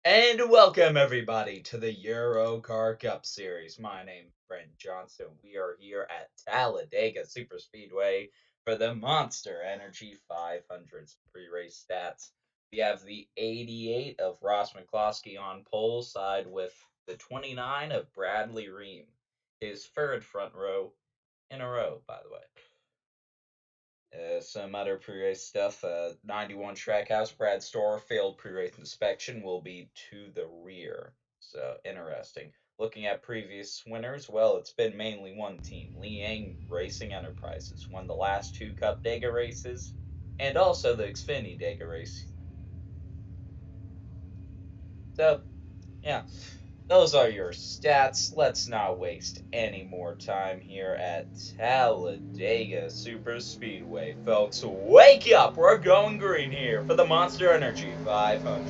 And welcome everybody to the YoruCAR Cup Series. My name is Brent Johnson. We are here at Talladega Superspeedway for the Monster Energy 500 pre-race stats. We have the 88 of Ross McCloskey on pole side with the 29 of Bradley Ream, his third front row in a row, by the way. Some other pre-race stuff. 91 Trackhouse, Brad Storr, failed pre-race inspection, will be to the rear. So, interesting. Looking at previous winners, well, it's been mainly one team. Liang Racing Enterprises won the last two Cup Dega races, and also the Xfinity Dega race. So, yeah, those are your stats. Let's not waste any more time here at Talladega Superspeedway, folks. Wake up! We're going green here for the Monster Energy 500.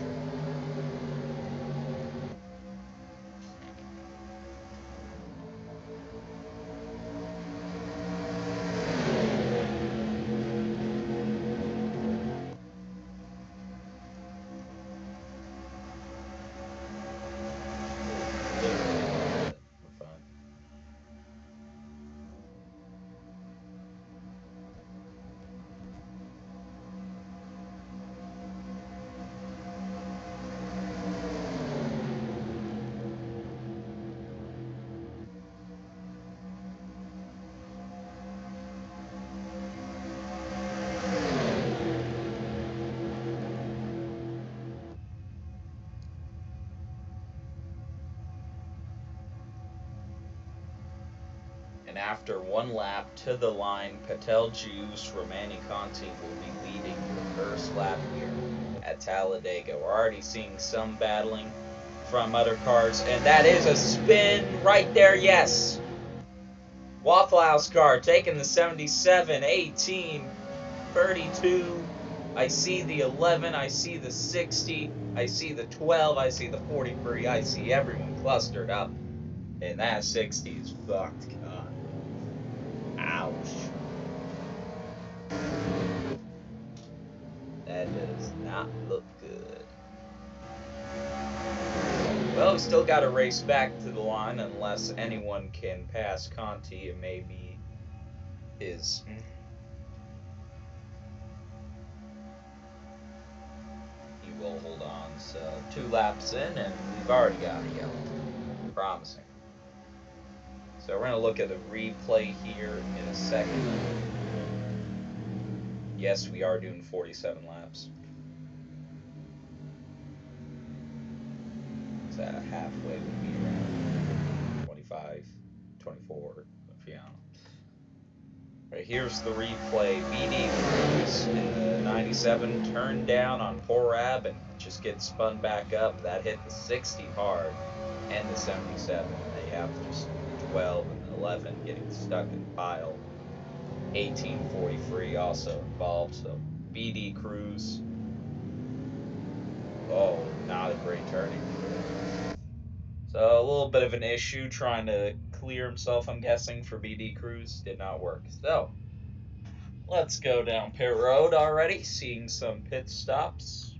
We're fine. And after one lap to the line, Patel Juice, Romani Conti will be leading the first lap here at Talladega. We're already seeing some battling from other cars, and that is a spin right there, yes! Waffle House car taking the 77, 18, 32. I see the 11, I see the 60, I see the 12, I see the 43, I see everyone clustered up. And that 60 is fucked, God. Ouch. That does not look good. Well, we still got to race back to the line unless anyone can pass Conti. It maybe is. He will hold on. So 2 laps in, and we've already got a yellow. Promising. So we're going to look at a replay here in a second. Yes, we are doing 47 laps. So halfway would be around 25, 24, yeah. Right, here's the replay. BD Cruz in the 97 turned down on poor Ab and just gets spun back up. That hit the 60 hard and the 77. They have just 12 and 11 getting stuck in the pile. 1843 also involved, so BD Cruz. Oh, not a great turning. So a little bit of an issue trying to clear himself, I'm guessing, for BD Cruz. Did not work. So let's go down pit road already, seeing some pit stops.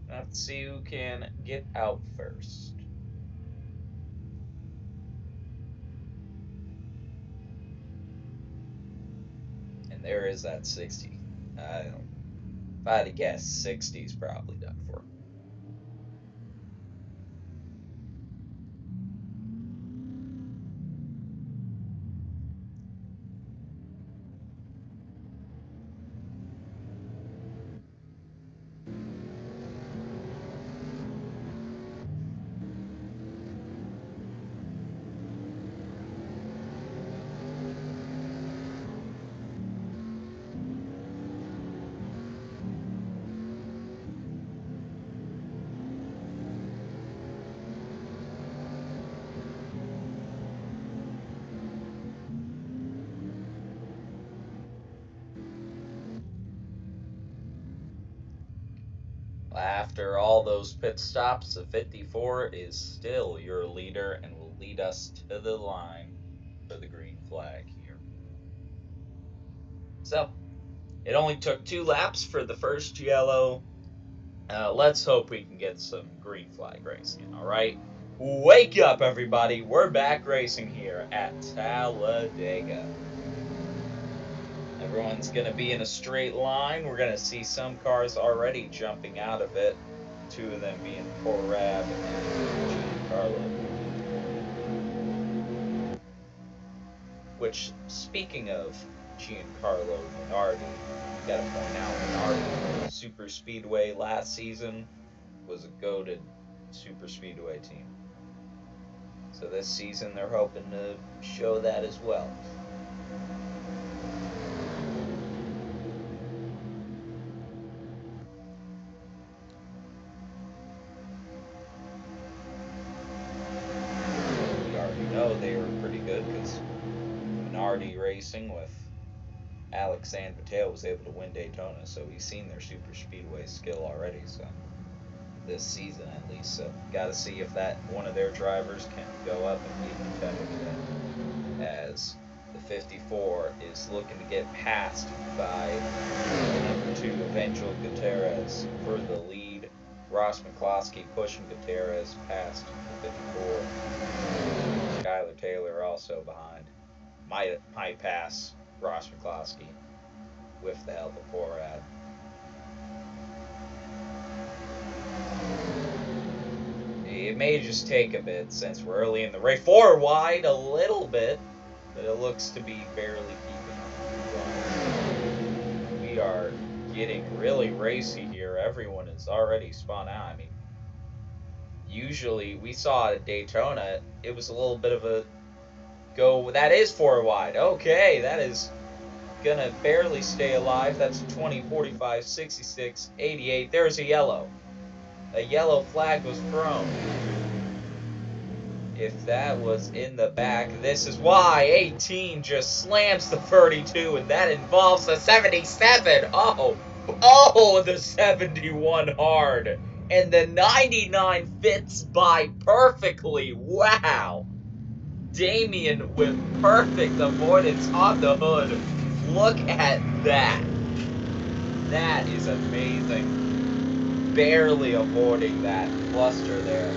Let's see who can get out first. And there is that 60. I don't. If I had to guess, 60 is probably done for. After all those pit stops, the 54 is still your leader and will lead us to the line for the green flag here. So, it only took 2 laps for the first yellow Let's hope we can get some green flag racing, all right? Wake up, everybody. We're back racing here at Talladega. Everyone's going to be in a straight line. We're going to see some cars already jumping out of it. Two of them being Porab and Giancarlo. Which, speaking of Giancarlo Minardi, gotta point out Minardi Super Speedway last season was a goated Super Speedway team. So this season they're hoping to show that as well. We already know they were pretty good because Minardi Racing with Alex San Mateo was able to win Daytona, so we've seen their Super Speedway skill already. So this season at least, so got to see if that one of their drivers can go up and be competitive, as the 54 is looking to get passed by number 2 Eventual Gutierrez for the lead. Ross McCloskey pushing Gutierrez past the 54. Skylar Taylor also behind. Might pass Ross McCloskey with the help of Porad. It may just take a bit since we're early in the race. 4 wide a little bit, but it looks to be barely keeping up. We are getting really racy here. Everyone is already spun out. I mean, usually we saw at Daytona, it was a little bit of a go. That is 4 wide. Okay, that is gonna barely stay alive. That's 20, 45, 66, 88. There's a yellow. A yellow flag was thrown. If that was in the back, this is why 18 just slams the 32, and that involves the 77. Oh, the 71 hard. And the 99 fits by perfectly. Wow. Damian with perfect avoidance on the hood. Look at that. That is amazing. Barely avoiding that cluster there.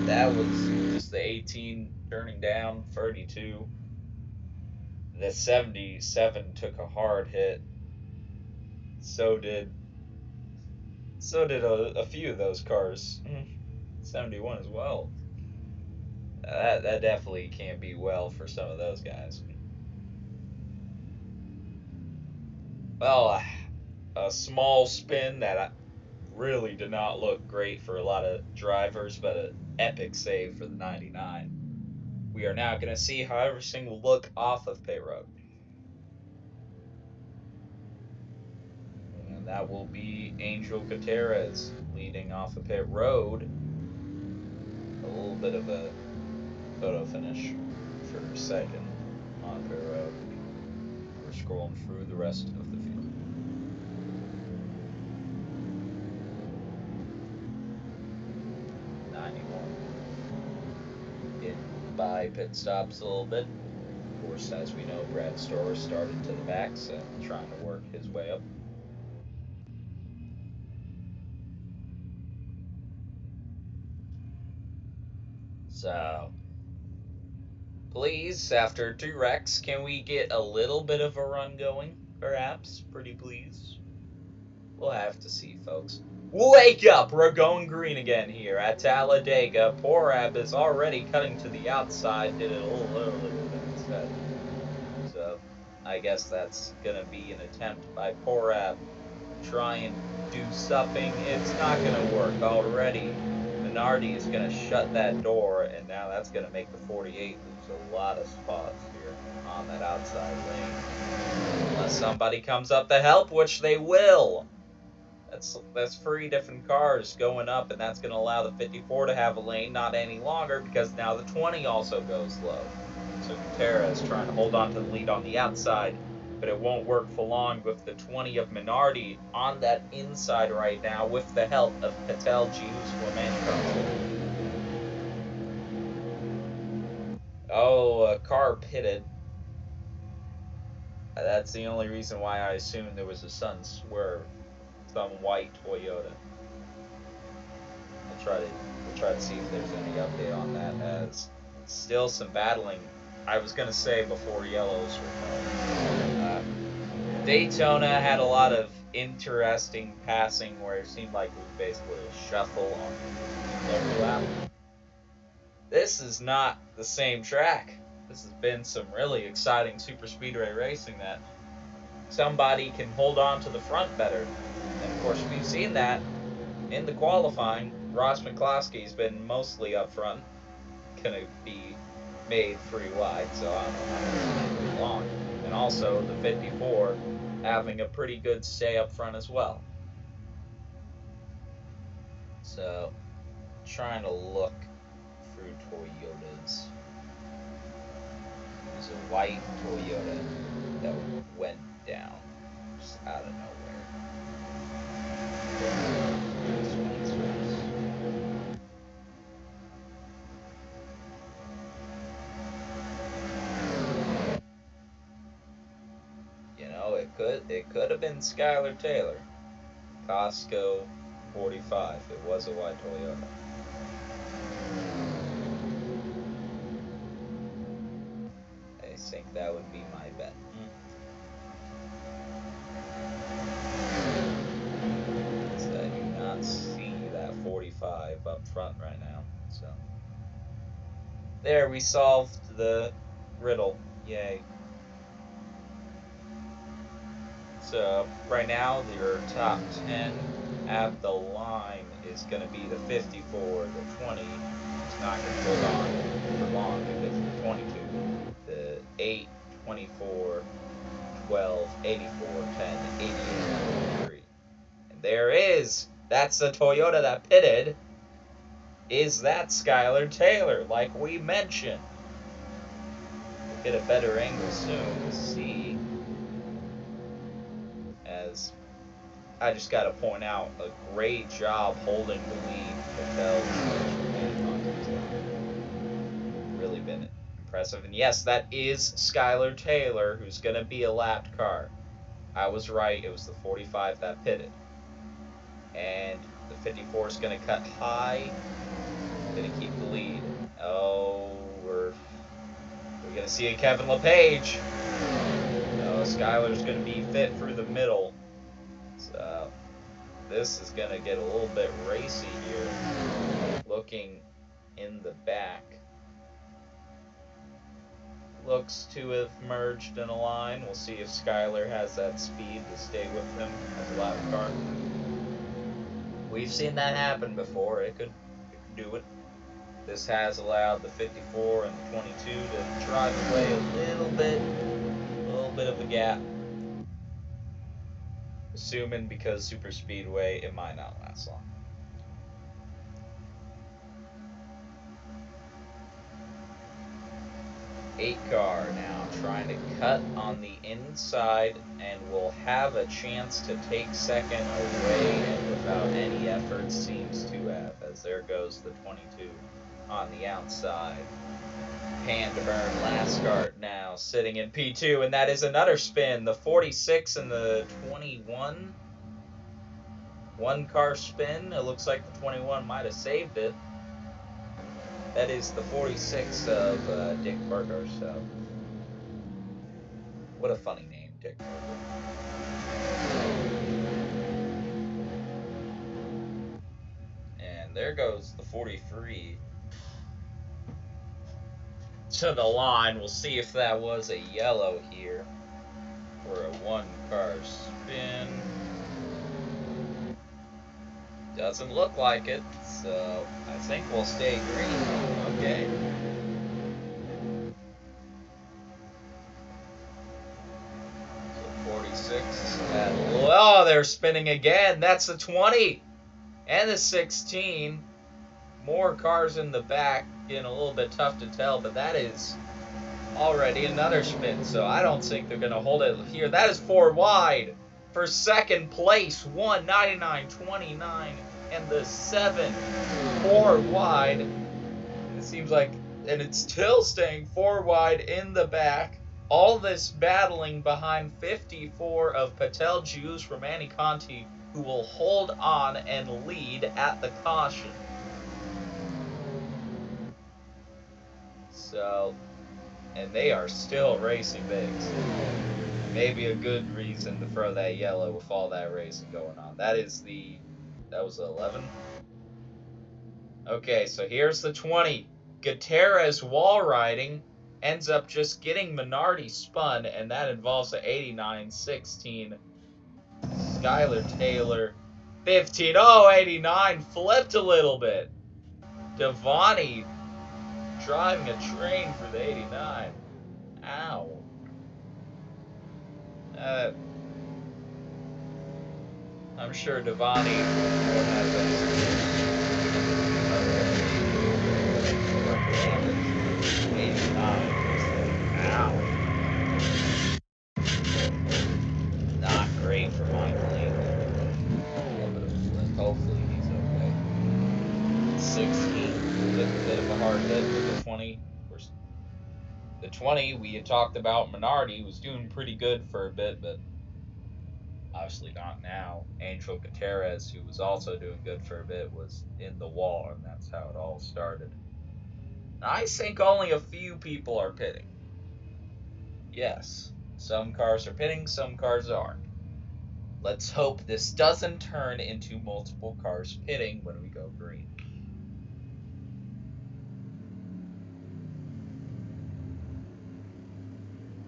That was just the 18 turning down, 32. The 77 took a hard hit. So did a few of those cars. 71 as well. That definitely can't be well for some of those guys. Well, a small spin that really did not look great for a lot of drivers, but an epic save for the 99. We are now going to see how everything will look off of pit road. And that will be Angel Gutierrez leading off of pit road. A little bit of a photo finish for second on pit road. We're scrolling through the rest of the field. By pit stops a little bit. Of course, as we know, Brad Storer started to the back, so trying to work his way up. So, please, after 2 wrecks, can we get a little bit of a run going, perhaps? Pretty please. We'll have to see, folks. Wake up! We're going green again here at Talladega. Porab is already cutting to the outside. Did it a little earlier than instead. So, I guess that's going to be an attempt by Porab to try and do something. It's not going to work already. Minardi is going to shut that door, and now that's going to make the 48 lose a lot of spots here on that outside lane. Unless somebody comes up to help, which they will. That's 3 different cars going up, and that's going to allow the 54 to have a lane not any longer because now the 20 also goes low. So Gutierrez trying to hold on to the lead on the outside, but it won't work for long with the 20 of Minardi on that inside right now with the help of Patel Gius Flamenco. Oh, a car pitted. That's the only reason why I assumed there was a sudden swerve. some white Toyota. We'll try to see if there's any update on that, as still some battling. I was gonna say before yellows were coming. Daytona had a lot of interesting passing where it seemed like it was basically a shuffle on every lap. This is not the same track. This has been some really exciting super speedway racing that somebody can hold on to the front better. And of course, we've seen that in the qualifying. Ross McCloskey's been mostly up front, gonna be made free wide, so I don't know how that's pretty long. And also the 54 having a pretty good stay up front as well. So trying to look through Toyotas. There's a white Toyota that went down just out of nowhere. You know, it could have been Skylar Taylor. Costco 45. It was a white Toyota. I think that would be my bet. So I do not see that 45 up front right now. So there, we solved the riddle. Yay. So right now, your top 10 at the line is going to be the 54, the 20. It's not going to hold on for long if it's the 22, the 8, 24, 12, 84, 10, 88, 43. And there is. That's the Toyota that pitted. Is that Skylar Taylor, like we mentioned? We'll get a better angle soon to see. As I just got to point out, a great job holding the lead. Really been impressive. And yes, that is Skylar Taylor, who's going to be a lapped car. I was right. It was the 45 that pitted. And the 54 is going to cut high. Going to keep the lead. Oh, we're going to see a Kevin LePage. No, Skylar's going to be fit through the middle. So this is going to get a little bit racy here. Looking in the back. Looks to have merged in a line. We'll see if Skylar has that speed to stay with him as a lap car. We've seen that happen before. It could do it. This has allowed the 54 and the 22 to drive away a little bit of a gap. Assuming because super speedway, it might not last long. Eight car now trying to cut on the inside and will have a chance to take second away, and without any effort seems to have, as there goes the 22 on the outside. Pan to burn Lascart now sitting in P2, and that is another spin. The 46 and the 21. One car spin. It looks like the 21 might have saved it. That is the 46 of Dick Barker, so. What a funny name, Dick Barker. And there goes the 43 to the line. We'll see if that was a yellow here for a one-car spin. Doesn't look like it, so I think we'll stay green. Okay. So 46. Oh, they're spinning again. That's the 20 and the 16. More cars in the back. Getting a little bit tough to tell, but that is already another spin, so I don't think they're going to hold it here. That is 4 wide for second place. 199.29 and the 7. 4 wide. It seems like, and it's still staying 4 wide in the back. All this battling behind 54 of Patel Juice, Romani Conti, who will hold on and lead at the caution. So, and they are still racing big. So maybe a good reason to throw that yellow with all that racing going on. That was 11. Okay, so here's the 20. Gutierrez wall riding ends up just getting Minardi spun, and that involves the 89-16. Skylar Taylor, 15. Oh, 89 flipped a little bit. Devani driving a train for the 89. Ow. I'm sure Devani won't have any. 89. Ow. Not great for Michael England. Hopefully he's okay. 16. Took a bit of a hard hit with the 20. The 20 we had talked about, Minardi was doing pretty good for a bit, but obviously not now. Angel Gutierrez, who was also doing good for a bit, was in the wall, and that's how it all started. I think only a few people are pitting. Yes, some cars are pitting, some cars aren't. Let's hope this doesn't turn into multiple cars pitting when we go green.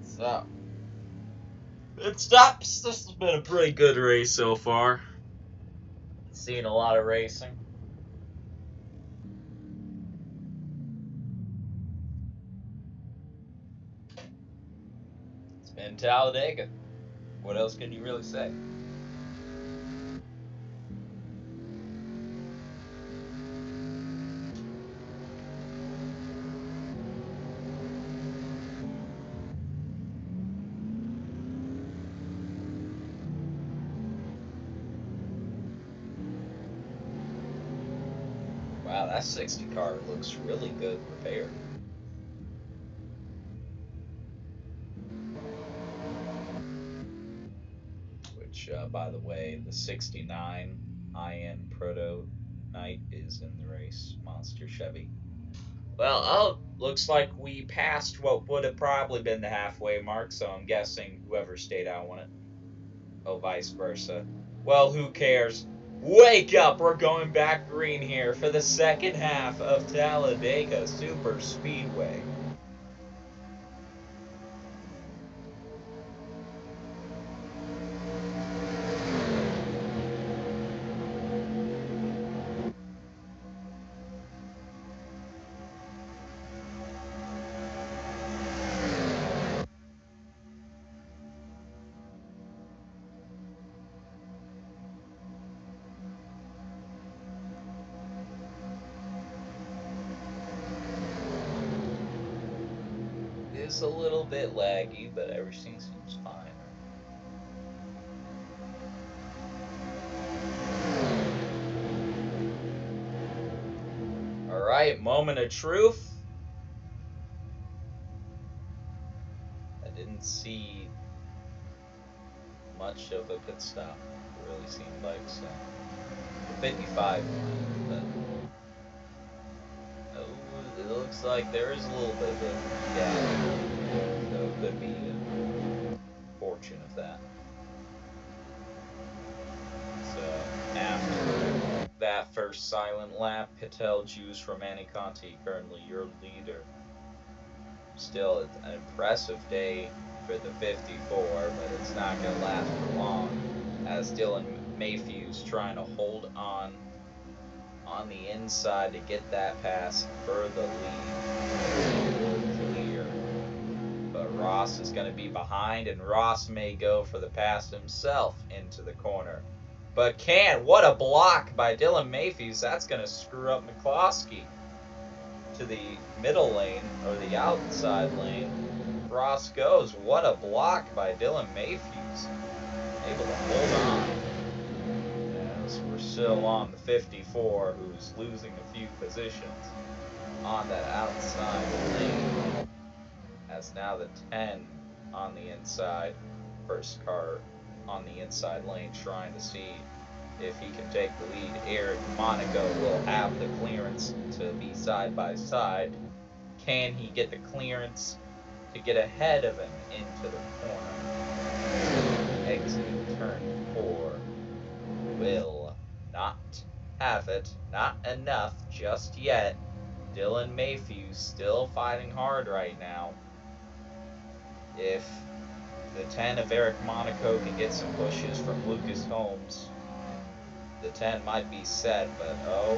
So, it stops. This has been a pretty good race so far. Seen a lot of racing. It's been Talladega. What else can you really say? Wow, that 60 car looks really good repaired. Which, by the way, the 69 high-end Proto Knight is in the race. Monster Chevy. Well, oh, looks like we passed what would have probably been the halfway mark, so I'm guessing whoever stayed out won it. Oh, vice versa. Well, who cares? Wake up! We're going back green here for the second half of Talladega Super Speedway. Is a little bit laggy, but everything seems fine. Alright, moment of truth. I didn't see much of a pit stop. It really seemed like so. 55, but it looks like there is a little bit of a gap. So it could be a portion of that. So after that first silent lap, Patel, Juice, Romaniconti currently your leader. Still an impressive day for the 54, but it's not going to last for long, as Dylan Mayfew's trying to hold on the inside to get that pass for the lead. Clear. But Ross is going to be behind, and Ross may go for the pass himself into the corner. But what a block by Dylan Mayfews. That's going to screw up McCloskey to the middle lane, or the outside lane. Ross goes. What a block by Dylan Mayfews. Able to hold on. As we're still on the 54, who's losing a few positions on that outside lane. As now the 10 on the inside. First car on the inside lane trying to see if he can take the lead. Eric Monaco will have the clearance to be side by side. Can he get the clearance to get ahead of him into the corner? Exiting turn 4 will not have it. Not enough just yet. Dylan Mayhew still fighting hard right now. If the 10 of Eric Monaco can get some pushes from Lucas Holmes, the 10 might be set, but oh,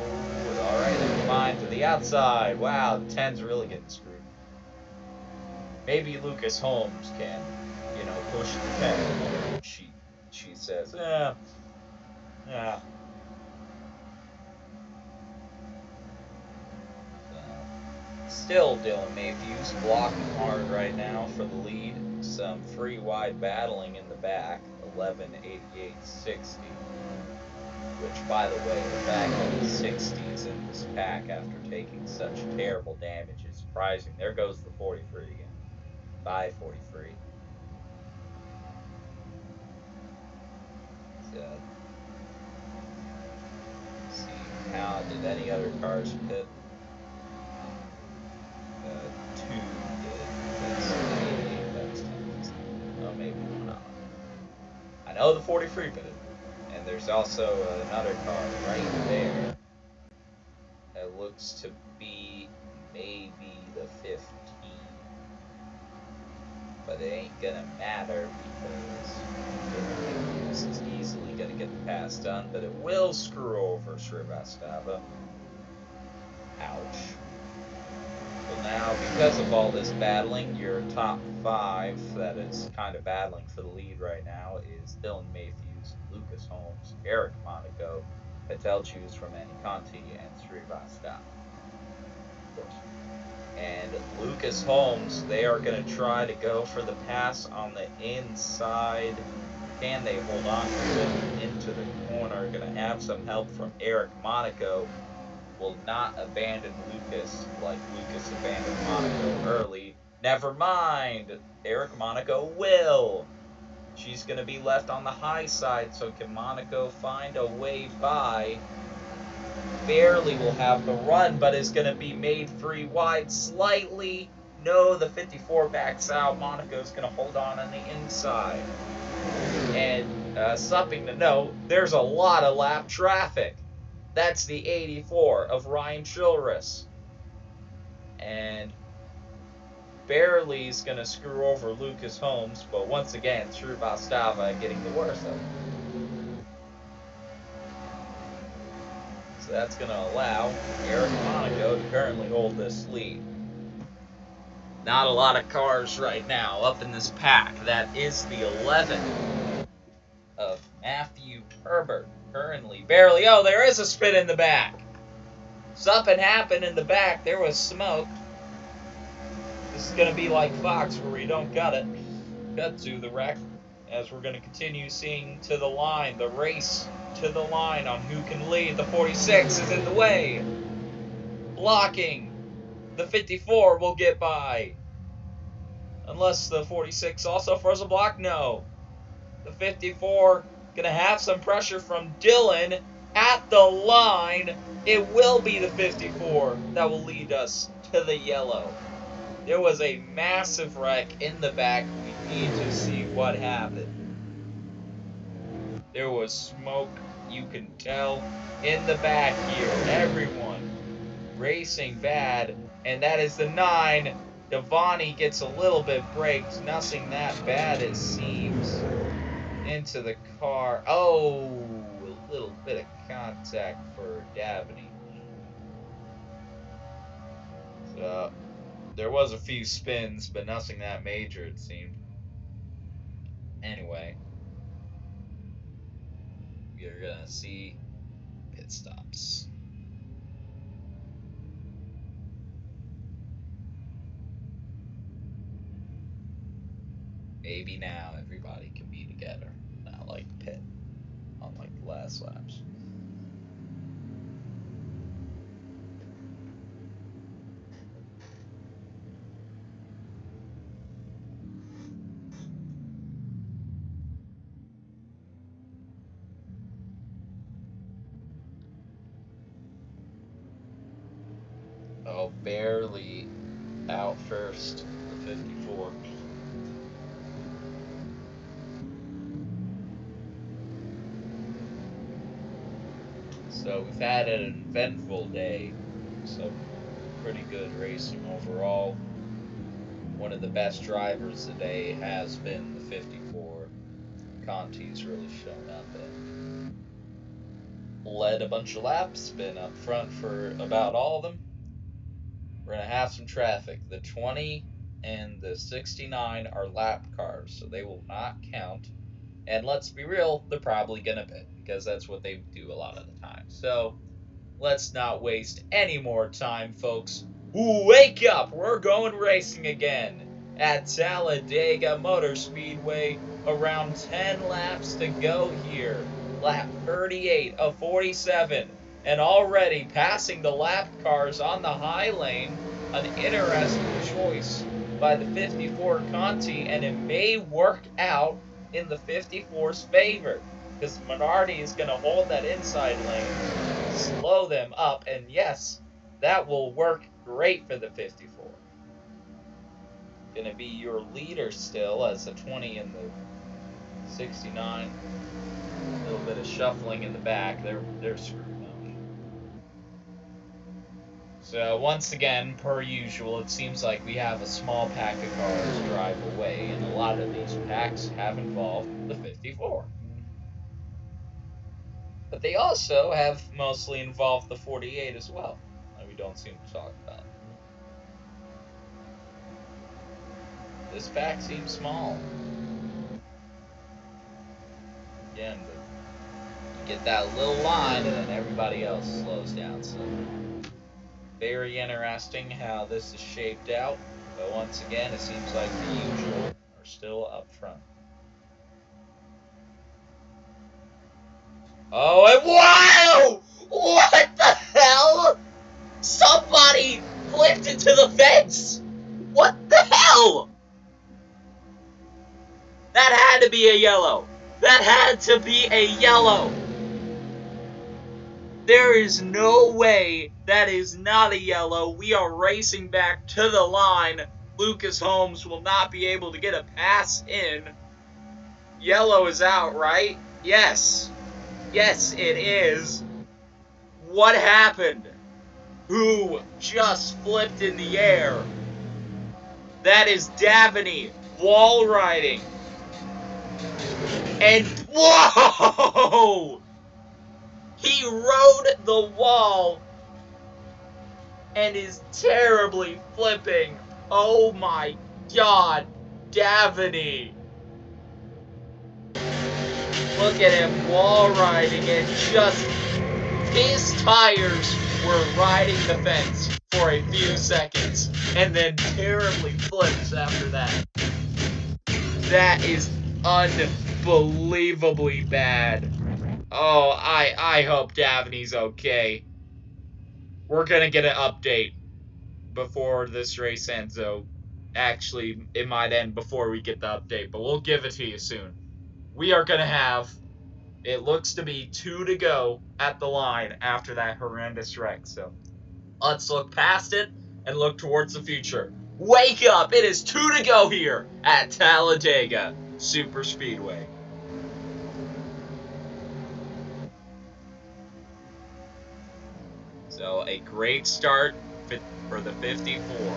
alright, never mind, to the outside. Wow, the 10's really getting screwed. Maybe Lucas Holmes can, push the 10. She says, yeah. Still, Dylan Mayhew's blocking hard right now for the lead. Some free wide battling in the back, 11.88.60. Which, by the way, the fact that the 60s in this pack after taking such terrible damage is surprising. There goes the 43 again. Bye, 43. So, see, how did any other cars pit? 2 did. That's 88, that's 10. Oh, maybe not. I know the 43 pitted. And there's also another car right there. It looks to be maybe the 15. But it ain't gonna matter because this is easily gonna get the pass done. But it will screw over Srivastava. Ouch. Well, now, because of all this battling, your top 5 that is kind of battling for the lead right now is Dylan Mayhews, Lucas Holmes, Eric Monaco, Patelchus, Romani Conti, and Srivastava. Of course. And Lucas Holmes, they are going to try to go for the pass on the inside. Can they hold on to it into the corner? Going to have some help from Eric Monaco. Will not abandon Lucas like Lucas abandoned Monaco early. Never mind. Eric Monaco will. She's going to be left on the high side, so can Monaco find a way by? Barely will have the run, but is going to be made free wide slightly. No, the 54 backs out. Monaco's going to hold on the inside. And something to note, there's a lot of lap traffic. That's the 84 of Ryan Childress. And Barely's going to screw over Lucas Holmes, but once again, Srivastava getting the worst of it. So that's going to allow Eric Monaco to currently hold this lead. Not a lot of cars right now up in this pack. That is the 11 of Matthew Herbert. Currently, barely. Oh, there is a spin in the back. Something happened in the back. There was smoke. This is going to be like Fox, where we don't cut it. Cut to the wreck, as we're going to continue seeing to the line. The race to the line on who can lead. The 46 is in the way. Blocking. The 54 will get by. Unless the 46 also throws a block. No. The 54 going to have some pressure from Dylan at the line. It will be the 54 that will lead us to the yellow. There was a massive wreck in the back. We need to see what happened. There was smoke, you can tell, in the back here. Everyone racing bad. And that is the 9. Devani gets a little bit braked. Nothing that bad, it seems. Into the car. Oh, a little bit of contact for Dabney. So, there was a few spins, but nothing that major, it seemed. Anyway, you're gonna see pit stops. Maybe now everybody can be together. Not like pit, unlike the last laps. Oh, barely out first, the 54. So we've had an eventful day. Some pretty good racing overall. One of the best drivers today has been the 54. Conti's really shown up and led a bunch of laps, been up front for about all of them. We're going to have some traffic. The 20 and the 69 are lap cars, so they will not count. And let's be real, they're probably going to pit because that's what they do a lot of the time. So let's not waste any more time, folks. Wake up! We're going racing again at Talladega Motor Speedway. Around 10 laps to go here. Lap 38 of 47. And already passing the lap cars on the high lane. An interesting choice by the 54 Conti, and it may work out in the 54's favor because Minardi is going to hold that inside lane, slow them up, and yes, that will work great for the 54. Going to be your leader still as the 20 and the 69. A little bit of shuffling in the back. They're screwed up. So once again, per usual, it seems like we have a small pack of cars drive away, and a lot of these packs have involved the 54. But they also have mostly involved the 48 as well, that we don't seem to talk about. This pack seems small. Again, you get that little line and then everybody else slows down. So very interesting how this is shaped out. But once again, it seems like the usual are still up front. Oh, and wow! What the hell? Somebody flipped into the fence! What the hell? That had to be a yellow. That had to be a yellow. There is no way that is not a yellow. We are racing back to the line. Lucas Holmes will not be able to get a pass in. Yellow is out, right? Yes. Yes, it is. What happened? Who just flipped in the air? That is Davini wall riding. And whoa! He rode the wall and is terribly flipping. Oh my god, Davini. Look at him wall riding and just his tires were riding the fence for a few seconds and then terribly flips after that. That is unbelievably bad. Oh, I hope Davini's okay. We're gonna get an update before this race ends, though. Actually, it might end before we get the update, but we'll give it to you soon. We are gonna have, it looks to be 2 to go at the line after that horrendous wreck, so let's look past it and look towards the future. Wake up! It is 2 to go here at Talladega Super Speedway. So a great start for the 54.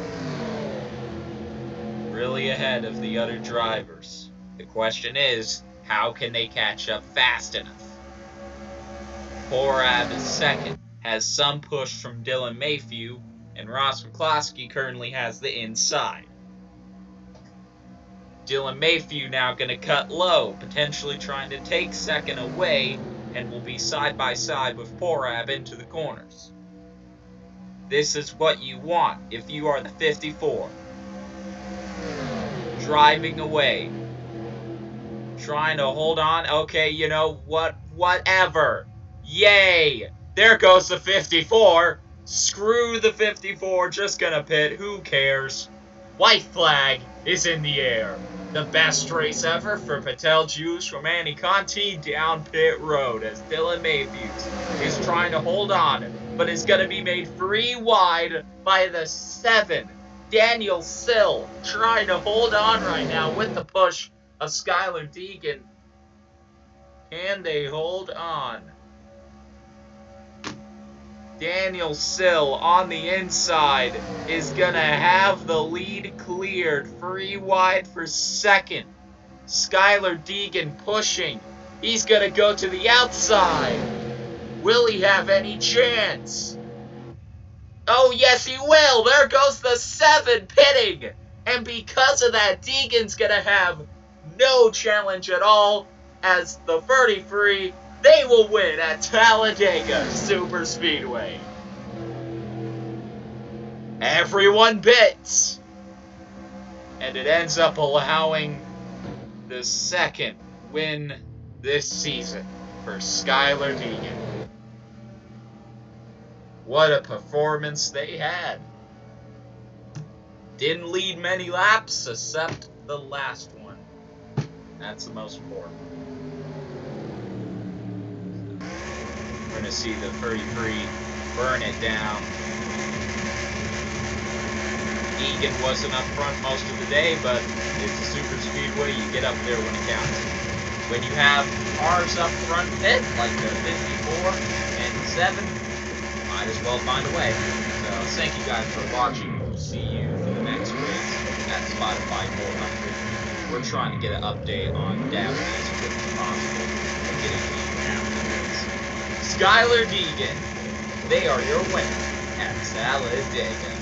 Really ahead of the other drivers. The question is, how can they catch up fast enough? Porab is second, has some push from Dylan Mayhew, and Ross McCloskey currently has the inside. Dylan Mayhew now going to cut low, potentially trying to take second away, and will be side by side with Porab into the corners. This is what you want if you are the 54. Driving away. Trying to hold on. Okay, you know what? Whatever. Yay! There goes the 54. Screw the 54. Just gonna pit. Who cares? White flag is in the air. The best race ever for Patel Juice Romani Conti down pit road as Dylan Matthews is trying to hold on, but is going to be made free wide by the 7. Daniel Sill trying to hold on right now with the push of Skylar Deegan. Can they hold on? Daniel Sill on the inside is going to have the lead cleared. Free wide for 2nd. Skylar Deegan pushing. He's going to go to the outside. Will he have any chance? Oh, yes, he will. There goes the 7 pitting. And because of that, Deegan's going to have no challenge at all as the 33. They will win at Talladega Superspeedway. Everyone bits. And it ends up allowing the 2nd win this season for Skylar Deegan. What a performance they had. Didn't lead many laps except the last one. That's the most important. We're going to see the 33 burn it down. Egan wasn't up front most of the day, but it's a super speedway. You get up there when it counts. When you have cars up front pit, like the 54 and 7, might as well find a way. So thank you guys for watching. We'll see you for the next race at Spotify 400. We're trying to get an update on Davies as quick as possible and getting you afterwards. Skylar Deegan, they are your winner at Talladega.